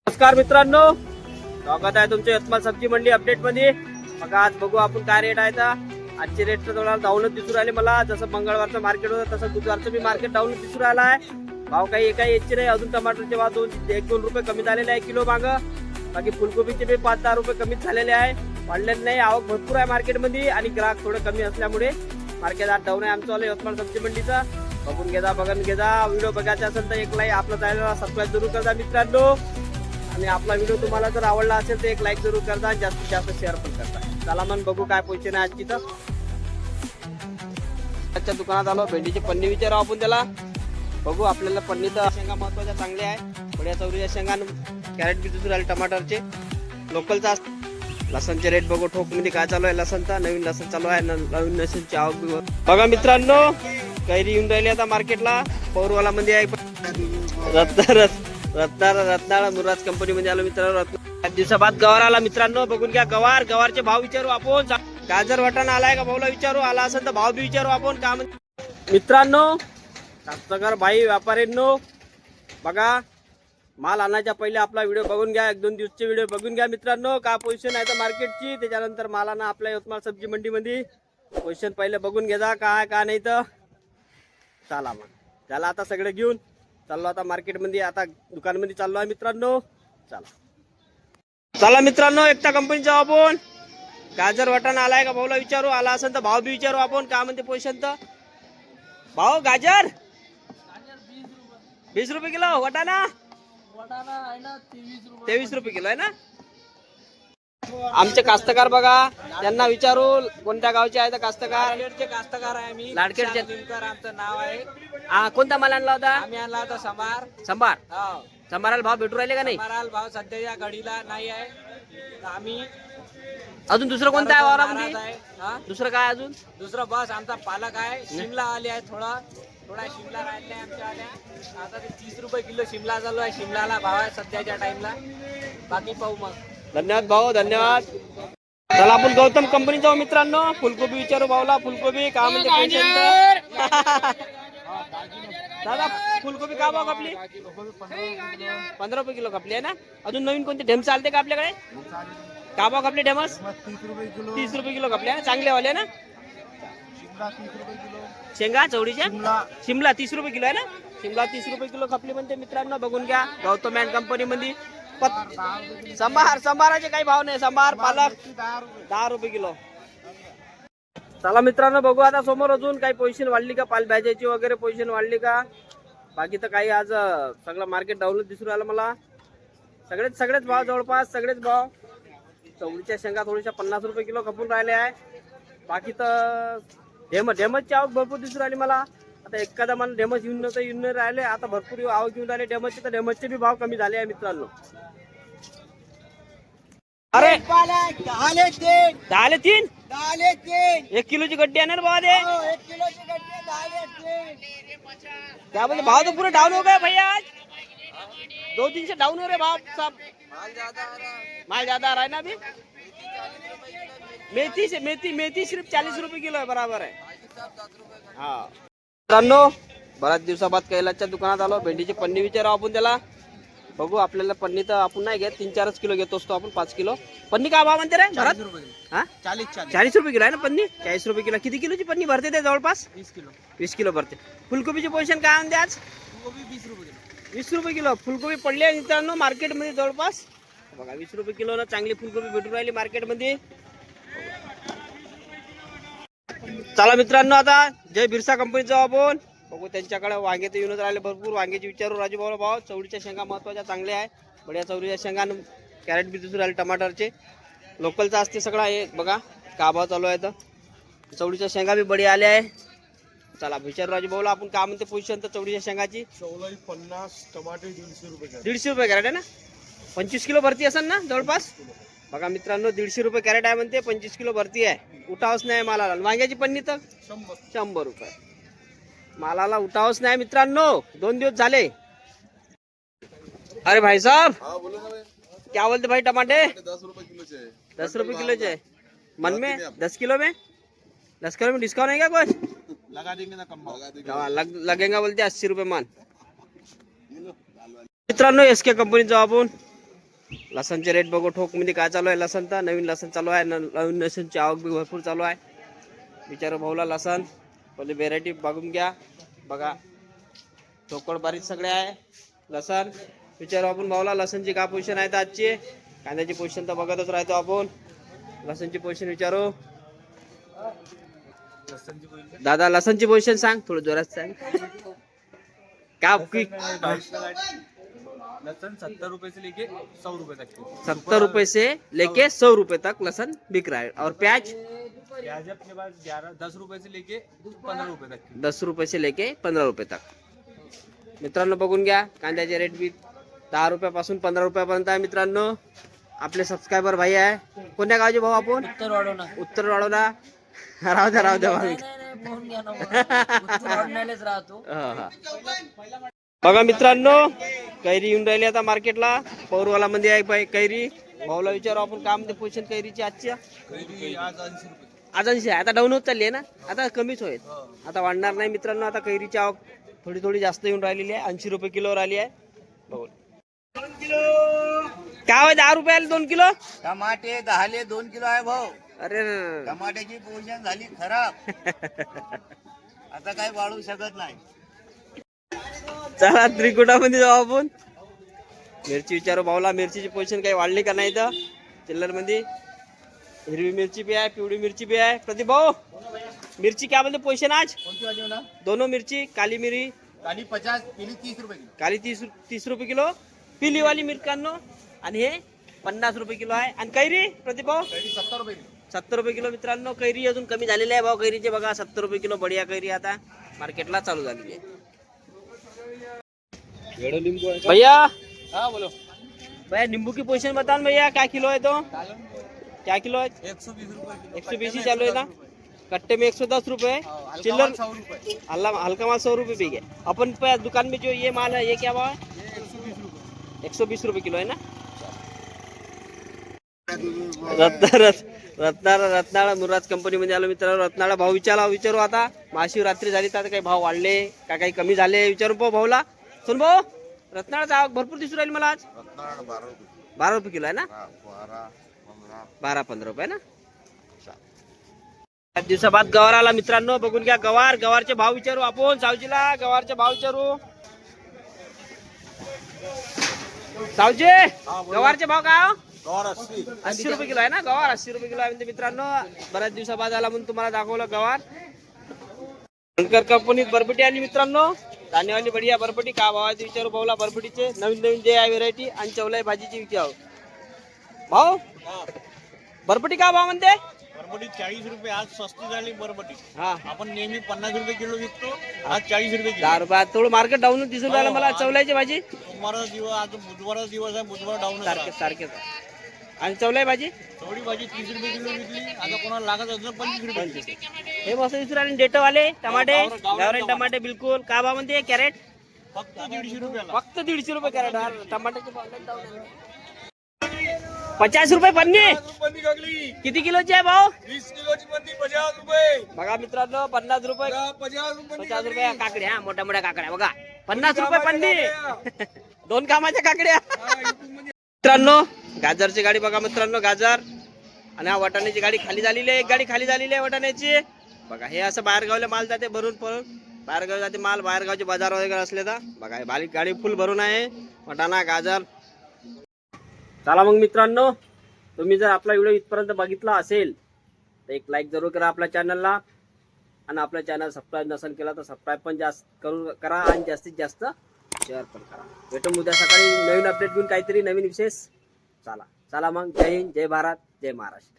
नमस्कार मित्रांनो, स्वागत आहे तुमच्या यवतमाळ सब्जी मंडी अपडेट मध्ये. बघा आज बघू आपण काय रेट आहे. आजचे रेट तर थोडा डाऊनच दिसून राहिले मला. जसं मंगळवारचं मार्केट होतं तसं बुधवारचं बी मार्केट डाऊनच दिसून राहिला आहे. भाव काही एकाही यायचे नाही. अजून टमाटरचे भाव 1-2 रुपये कमी झालेले आहे किलो मागं. बाकी फुलकोबीचे बी 5-10 रुपये कमीच झालेले आहे. वाढलेले नाही. आवक भरपूर आहे मार्केटमध्ये आणि ग्राहक थोडे कमी असल्यामुळे मार्केट आज डाऊन आहे आमचं वाले यवतमाळ सब्जी मंडीचा. बघून घेजा व्हिडिओ बघायचा असेल तर एक लाईक, आपलं चॅनल सबस्क्राईब जरूर करा मित्रांनो. आणि आपला व्हिडिओ तुम्हाला जर आवडला असेल तर एक लाईक जरूर करता, जास्तीत जास्त शेअर पण करता. चला मग बघू काय पोझिशन आहे आजची. तर आजच्या दुकानात आलो. भेंडीची पन्नी विचारू आपण त्याला. बघू आपल्याला पन्नी तर शेंगा महत्वाच्या चांगल्या आहे. बढिया चवरीच्या शेंगा, कॅरेट बी दिसून राहिले टमाटरचे लोकलचा. लसणचे रेट बघू ठोक मध्ये काय चालू आहे. लसणचा नवीन लसण चालू आहे. नवीन लसणची आवक बघा मित्रांनो. कैरी येऊन राहिली आता मार्केटला. पौरवाला मध्ये आहे रत्नाळा मुराज कंपनी मध्ये आलो मित्रांनो. दिवसाबाद गवार आला मित्रांनो. बघून घ्या गवारचे भाव विचारू आपण. गाजर वाटाणा आलाय का भाऊला विचारू. आला असेल तर भाव बी विचारू आपण. का मित्रांनो, कास्तकार भाई व्यापाऱ्यांनो, बघा माल आणायच्या पहिले आपला व्हिडिओ बघून घ्या. 1-2 दिवसचे व्हिडिओ बघून घ्या मित्रांनो. का पोझिशन आहे तर मार्केटची. त्याच्यानंतर मालाना आपल्या यवतमाळ सब्जी मंडी मध्ये पोझिशन पहिले बघून घ्या काय का नाही. तर चला मग त्याला आता सगळे घेऊन चाललो आता मार्केटमध्ये. आता दुकानमध्ये चाललो आहे मित्रांनो. चला मित्रांनो, एकता कंपनीचा आपण. गाजर वाटाणा आलाय का भाऊला विचारू. आला असेल तर भाव बी विचारू आपण. काय म्हणते पोझिशन तर. भाऊ गाजर 20 रुपये किलो. वाटाणा 23 रुपये किलो आहे ना. आमचे कास्तकार बघा, त्यांना विचारू कोणत्या गावचे आहे. तर कास्तकार आहे आम्ही. लाडखेडचे आमचं नाव आहे. कोणता माल आणला होता. आम्ही आणला होता संभार. हो. संभाराला भाव भेटू राहिले का नाही. भाव सध्याच्या घडीला नाही आहे. तर आम्ही अजून दुसरं कोणतं आहे वावरामध्ये. हा? दुसरं काय अजून. दुसरं बस आमचा पालक आहे. शिमला आली आहे. थोडा शिमला राहिला आहे आमच्या आल्या. आता ते 30 रुपये किलो शिमला चालू आहे. शिमलाला भाव आहे सध्याच्या टाइमला. बाकी पाहू मग. धन्यवाद भाऊ, धन्यवाद. चला आपण गौतम कंपनी जाऊ मित्रांनो. फुलकोबी विचारू भाऊला. फुलकोबी का म्हणजे दादा फुलकोबी का भाव कापली. 15 रुपये किलो कापली आहे ना. अजून नवीन कोणते ढेम चालते का आपल्याकडे. का भाव कापले ढेमस. 30 रुपये किलो कापले आहे. चांगले वाले ना. शेंगा चवडीच्या शिमला 30 रुपये किलो आहे ना. शिमला 30 रुपये किलो कापली म्हणते मित्रांनो. बघून घ्या गौतम अँड कंपनी मध्ये. संभाराचे काही भाव नाही. संभार पालक 10 रुपये किलो. चला मित्रांनो बघू आता समोर अजून काही पोझिशन वाढली का. पालभाज्याची वगैरे पोझिशन वाढली का. बाकी तर काही आज सगळं मार्केट डाऊनच दिसून राहिलं मला. सगळेच भाव जवळपास सगळेच भाव. चवळीच्या शेंगा थोड्याशा 50 रुपये किलो खपून राहिले आहे. बाकी तर ढेमसची आवक भरपूर दिसून राहिली मला. आता एखादा मला ढेमस येऊन नाही राहिले. आता भरपूर आवक येऊन राहिले ढेमसचे. तर ढेमसचे बी भाव कमी झाले आहे मित्रांनो. अरे 10 1 किलोची गड्डी आहे ना बाबा ते. क्या बोलते भाव तो पूरे डाउन हो गए भैया. आज 2 दिन से डाउन हो रहे भाव सब. माल ज्यादा आ रहा है ना अभी. मेथी सिर्फ 40 रुपये किलो है. बराबर है. हाँ मित्रांनो, बऱ्याच दिवसाबाद कैलासच्या दुकानात आलो. भेंडीची पन्नी विचारावं आपण त्याला. बघू आपल्याला पन्नी तर आपण नाही घेत. 3-4 किलो घेतो असतो आपण. 5 किलो पन्नी का भाव म्हणते रे. 40 रुपये किलो आहे ना पन्नी. 40 रुपये किलो. किती किलोची पन्नी भरते ते जवळपास. 20 किलो भरते. फुलकोबीची पोझिशन काय म्हणते आज. 20 रुपये किलो फुलकोबी पडली आहे मित्रांनो मार्केटमध्ये जवळपास. बघा 20 रुपये किलो ना चांगली फुलकोबी भेटून राहिली मार्केटमध्ये. चला मित्रांनो आता जय बिरसा कंपनीत जाऊ आपण. बघू त्यांच्याकडे वांगे तर येऊनच राहिले भरपूर. वांग्याची विचारू राजू भाऊ भाव. चवळीच्या शेंगा महत्वाच्या चांगल्या आहे. बढिया चवळीच्या शेंगा, कॅरेट बी दिसून राहिले टमाटरचे. लोकलचा असते सगळा. हे बघा का भाव चालू आहे. तर चवळीच्या शेंगा बी बढिया आल्या आहे. चला विचारू राजू भाऊला आपण काय म्हणते पोझिशन तर चवळीच्या शेंगाची. 50 टमाटे 150 रुपये कॅरेट आहे ना. 25 किलो भरती असेल ना जवळपास. बघा मित्रांनो 150 रुपये कॅरेट आहे म्हणते. 25 किलो भरती आहे. उठावच नाही मालाला. वांग्याची पन्नी तर 100 रुपये. मालाला उठावच नाही मित्रांनो. 2 दिवस झाले. अरे भाई साहब क्या बोलते भाई. टमाटे 10 रुपए किलो चाहिए. 10 रुपये किलो है. मन में 10 किलो में डिस्काउंट है क्या कुछ. लगा देंगे ना कम लगेगा बोलते 80 रुपये मान. मित्रांनो SK कंपनीत जाऊ आपण. लसणचे रेट बघू ठोक मध्ये काय चालू आहे. लसण तर नवीन लसण चालू आहे, नवीन लसणची आवक बी भरपूर चालू आहे. विचारू भाऊला लसण पहिले व्हेरायटी बघून घ्या. बघा ठोकळ बारीक सगळे आहे लसण. विचारू आपण भाऊला लसणची काय पोझिशन आहे तर आजची. कांद्याची पोझिशन तर बघतच राहतो आपण. लसणची पोझिशन विचारू. दादा लसणची पोझिशन सांग, थोडं जोरात सांग. क्या लसन 70 रुपए से लेके 100 रुपए तक की। 70 रुपए से लेके 100 रुपए तक लसन बिक रहा है. और प्याज प्याज अपने पास 10 रुपए से लेके 15 रुपए तक की। 10 रुपये से लेके 15 रुपये तक. मित्रांनो बघून घ्या कांद्याचे रेट बी 10 रुपयापासून 15 रुपयापर्यंत आहे. मित्रांनो आपले सबस्क्रायबर भाई आहे. कोणत्या गावचे भाऊ आपण? उत्तर वाढवला. राहू द्या बघा मित्रांनो कैरी येऊन राहिली आता मार्केटला. पौरवाला मध्ये आहे कैरी. भाऊला विचारू आपण काय म्हणते पोझिशन कैरीची आजची. आज 80 आहे. आता डाऊन होत चालली आहे ना, आता कमीच होईल, आता वाढणार नाही. मित्रांनो आता कैरीची आवक थोडी थोडी जास्त येऊन राहिलेली आहे. 80 रुपये किलोवर आली आहे. बघू काय होय 10 रुपयाला 2 किलो टमाटे 10ले 2 किलो आहे भाऊ. अरे टमाट्याची पोझिशन झाली खराब. आता काय वाढू शकत नाही. चला त्रिकुटामध्ये जाऊ आपण. मिरची विचारू भाऊला मिरचीची पोझिशन काही वाढली का नाही तर चिल्लर मध्ये. हिरवी मिरची बी आहे, पिवळी मिरची बी आहे. प्रदीप भाऊ मिरची क्या म्हणते पोझिशन आज? दोनों मिरची काली मिरी काली 50 पिली 30 रुपये किलो. काली 30 रुपये किलो पिली वाली मिरकांनो. आणि हे 50 रुपये किलो आहे. आणि कैरी प्रदीप भाऊ 70 रुपये किलो. 70 रुपये किलो. मित्रांनो कैरी अजून कमी झालेली आहे भाऊ कैरीचे. बघा 70 रुपये किलो बढिया कैरी आता मार्केटला चालू झालेली आहे. भैया हाँ बोलो। भैया नींबू की पोजीशन बता ना भैया, क्या किलो है तो? क्या किलो है? 120 रुपए। 120 ही चालू है ना. कट्टे में 110 रुपए. चिल्लर 100 रुपए। हल्का माल 100 रुपए बिके. अपन पे दुकान में जो ये माल है ये क्या भाव है? 120 रुपए। 120 रुपए किलो है ना. रत्नाळा मुराज कंपनी मध्ये आलो मित्रांनो. रत्नाळा भाव विचारू आता. महाशिवरात्री झाली तर काही भाव वाढले का काही कमी झाले विचारू पाहू भाऊला. सुन भाऊ रत्नाळाचा आवक भरपूर दिसून राहील मला आज. 12 रुपये किलो आहे ना. 12-15 रुपये ना. 5 दिवसाबाद गवार आला मित्रांनो. बघून घ्या गवारचे भाव विचारू आपण. सावजीला गवारचे भाव विचारू. सावजी गवारचे भाव काय हो? 80 रुपये किलो आहे ना. गवार 80 रुपये किलो आहे म्हणजे मित्रांनो. बऱ्याच दिवसाबाद आला म्हणून तुम्हाला दाखवलं गवार. शंकर कंपनीत बरबटी आली मित्रांनो. दाणेवाली बढिया बरबटी का भावाची विचारू भाऊला. बरबटीचे नवीन जे आहे व्हेरायटी. आणि चवलाई भाजीची विचारू भाऊ. बरबटी का भाव म्हणते? बरबटी 40 रुपये. आज स्वस्त झाली बरबटी. हा आपण नेहमी 50 रुपये किलो विकतो, आज 40 रुपये किलो. 10 रुपये. थोडं मार्केट डाऊन दिसून राहिलं मला. चवलायची भाजी सोमवारचा दिवस, आज बुधवारचा दिवस आहे, बुधवार डाऊन. सारखेच. आणि चवलाई भाजी थोडी भाजी 30 रुपये किलो विकली. आता कोणाला लागत असं 25 रुपये. हे मस्त दिसून राहिले. डेटोवाले टमाटे गावरान टमाटे बिलकुल. का भाव म्हणते कॅरेट? फक्त 150 रुपयाला. फक्त 150 रुपये कॅरेट. टमाट्याचे 50 रुपये पन्नी. पन्नी गगली किती किलोची आहे भाऊ? 20 किलोची पन्नी 50 रुपये। बघा मित्रांनो 50 रुपये. 50 रुपये काकड्या. मोठ्या मोठ्या काकड्या बघा 50 रुपये पन्नी. 2 कामाच्या काकड्या. मित्रांनो गाजरची गाडी बघा मित्रांनो. गाजर आणि हा वाटाण्याची गाडी खाली झालेली आहे. एक गाडी खाली झालेली आहे वाटाण्याची. बघा हे असं बाहेरगावला माल जाते भरून पळून. बाहेरगाव जाते माल. बाहेरगावचे बाजार वगैरे असले तर बघा हे बारीक गाडी फुल भरून आहे. वाटाणा गाजर. चला मग मित्रांनो तुम्ही जर आपला व्हिडिओ इथपर्यंत बघितला असेल तर एक लाईक जरूर करा आपल्या चॅनलला. आणि आपल्या चॅनल सबस्क्राईब नसेल केला तर सबस्क्राईब पण जास्त करा. आणि जास्तीत जास्त शेअर पण करा. भेटू उद्या सकाळी नवीन अपडेट घेऊन काहीतरी नवीन विशेष. चला मग. जय हिंद, जय भारत, जय महाराष्ट्र.